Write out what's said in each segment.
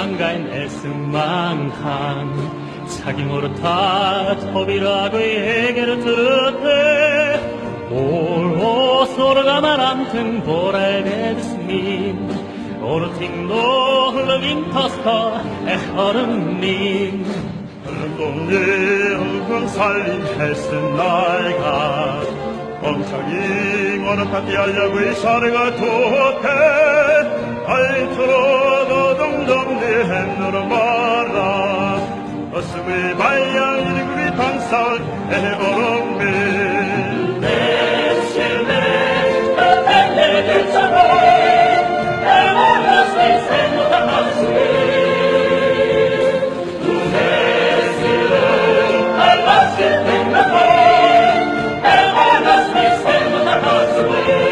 mangain esmankan 자기모르타 토비라고의 해결을 들었대 올 소르가 말한튼 보라베드스민 오르팅도 흘러긴 터스터 에허름민 흘름동리 흘금 살린 헬슨 날가 엉창이 모르타티 알려고 샤르가 도태 알토로 노동동리 햇누르 마라 어스의 발양 일구리 당살 에어롱미 내 실내 그때 대처로 에어롱미 생각한 마수이 눈에 실로 알바시 생각하고 에어롱미 생각한 마수이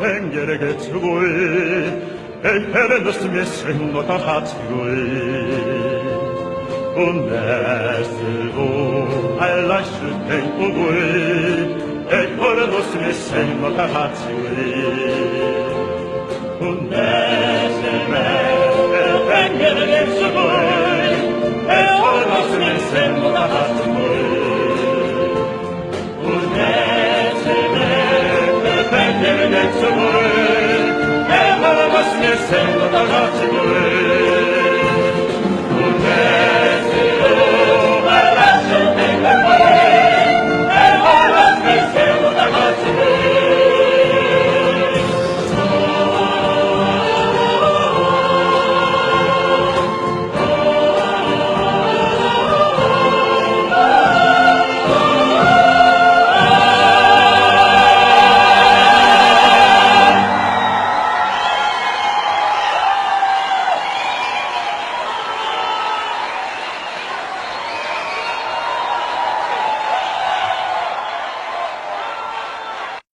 땡게레게 추고이 에헤레 너스미 생노다 하치고이 운네스고 알라슈 땡꾸고이 에헤레 너스미 생노다 하치고이 운네스메 땡게레게 추고이 에헤레 너스미 생노다